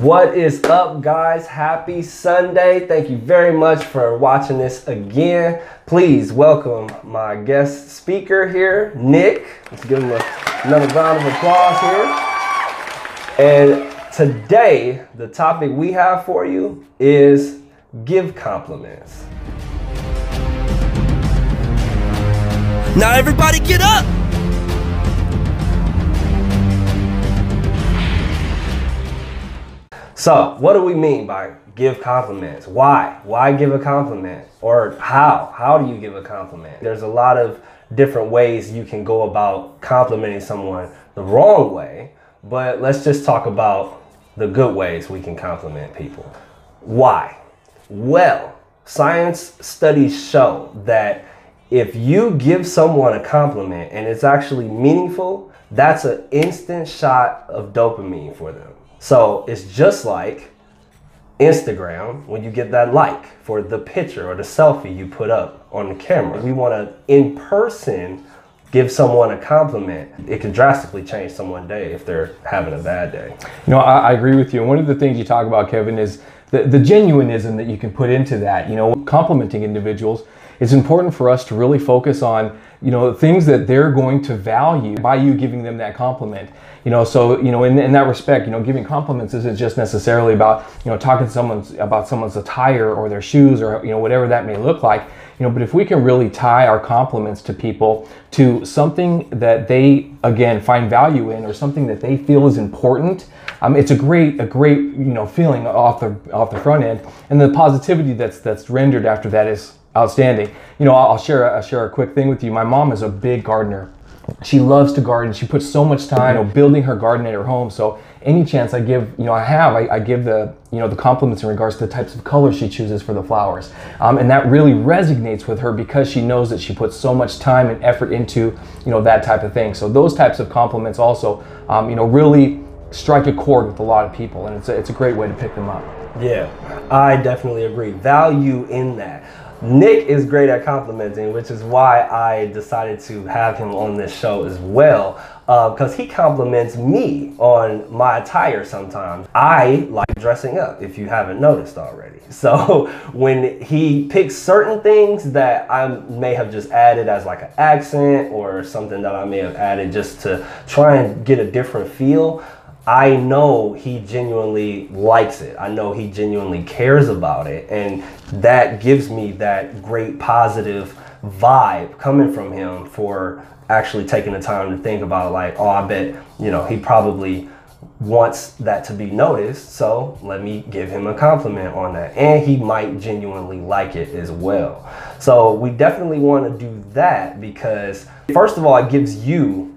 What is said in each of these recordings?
What is up, guys? Happy Sunday. Thank you very much for watching this again. Please welcome my guest speaker here, Nik. Let's give him another round of applause here. And today, the topic we have for you is give compliments. Now everybody get up! So, what do we mean by give compliments? Why? Why give a compliment? Or how? How do you give a compliment? There's a lot of different ways you can go about complimenting someone the wrong way, but let's just talk about the good ways we can compliment people. Why? Well, science studies show that if you give someone a compliment and it's actually meaningful, that's an instant shot of dopamine for them. So it's just like Instagram when you get that like for the picture or the selfie you put up on the camera. We want to, in person, give someone a compliment. It can drastically change someone's day if they're having a bad day. You know, I agree with you. And one of the things you talk about, Kevin, is the genuinism that you can put into that. You know, complimenting individuals, it's important for us to really focus on, you know, things that they're going to value by you giving them that compliment. You know, so, you know, in that respect, you know, giving compliments isn't just necessarily about, you know, talking to about someone's attire or their shoes or, you know, whatever that may look like, you know, but if we can really tie our compliments to people to something that they, again, find value in or something that they feel is important, it's a great, you know, feeling off the front end, and the positivity that's rendered after that is outstanding. You know, I'll share a quick thing with you. My mom is a big gardener. She loves to garden. She puts so much time, you know, building her garden at her home. So any chance I give, you know, I give the, you know, the compliments in regards to the types of colors she chooses for the flowers. And that really resonates with her because she knows that she puts so much time and effort into, you know, that type of thing. So those types of compliments also, you know, really strike a chord with a lot of people, and it's a great way to pick them up. Yeah, I definitely agree. Value in that. Nik is great at complimenting, which is why I decided to have him on this show as well, because he compliments me on my attire sometimes. I like dressing up, if you haven't noticed already. So when he picks certain things that I may have just added as like an accent or something that I may have added just to try and get a different feel, I know he genuinely likes it. I know he genuinely cares about it. And that gives me that great positive vibe coming from him for actually taking the time to think about, like, oh, I bet, you know, he probably wants that to be noticed. So let me give him a compliment on that. And he might genuinely like it as well. So we definitely want to do that because, first of all, it gives you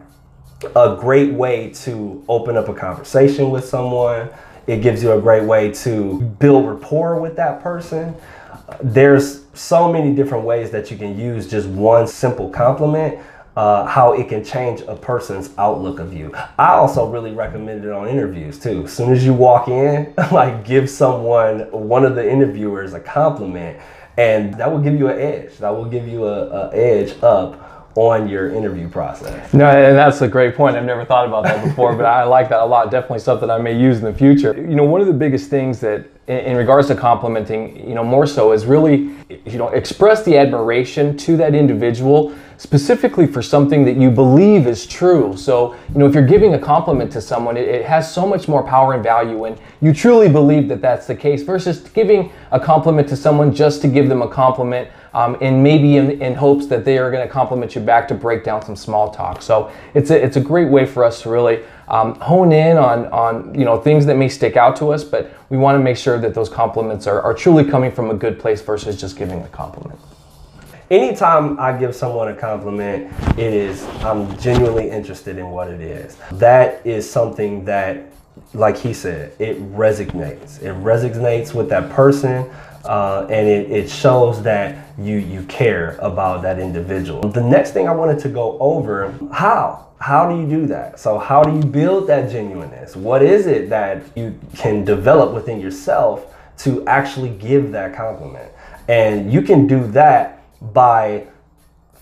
a great way to open up a conversation with someone. It gives you a great way to build rapport with that person. There's so many different ways that you can use just one simple compliment, how it can change a person's outlook of you. I also really recommend it on interviews too. As soon as you walk in, like, give one of the interviewers a compliment, and that will give you an edge. That will give you a edge up on your interview process. No, and that's a great point. I've never thought about that before, but I like that a lot. Definitely something I may use in the future. You know, one of the biggest things that in regards to complimenting, you know, more so is really, you know, express the admiration to that individual specifically for something that you believe is true. So, you know, if you're giving a compliment to someone, it has so much more power and value when you truly believe that that's the case versus giving a compliment to someone just to give them a compliment, and maybe in hopes that they are going to compliment you back to break down some small talk. So it's a great way for us to really hone in on you know, things that may stick out to us, but we want to make sure that those compliments are truly coming from a good place versus just giving a compliment. Anytime I give someone a compliment, I'm genuinely interested in what it is. That is something that, like he said, it resonates. It resonates with that person, and it shows that you care about that individual. The next thing I wanted to go over, how do you do that? So how do you build that genuineness? What is it that you can develop within yourself to actually give that compliment? And you can do that by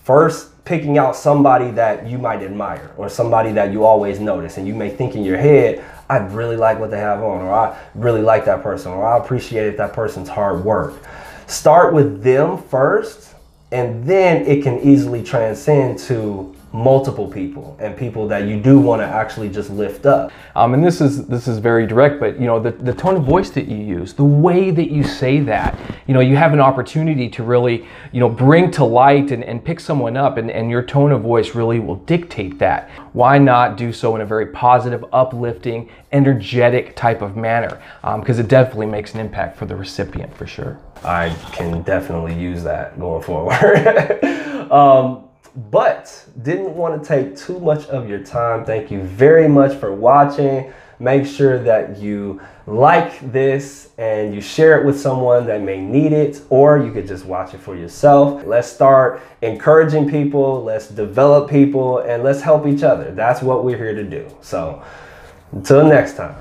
first picking out somebody that you might admire or somebody that you always notice, and you may think in your head, I really like what they have on, or I really like that person, or I appreciated that person's hard work. Start with them first, and then it can easily transcend to multiple people and people that you do want to actually just lift up. And this is very direct, but you know, the tone of voice that you use, the way that you say that, you know, you have an opportunity to really, you know, bring to light and pick someone up, and your tone of voice really will dictate that. Why not do so in a very positive, uplifting, energetic type of manner? Because it definitely makes an impact for the recipient, for sure. I can definitely use that going forward. But didn't want to take too much of your time. Thank you very much for watching. Make sure that you like this and you share it with someone that may need it, or you could just watch it for yourself. Let's start encouraging people, let's develop people, and let's help each other. That's what we're here to do. So until next time.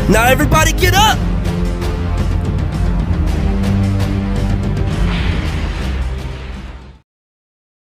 Now everybody get up!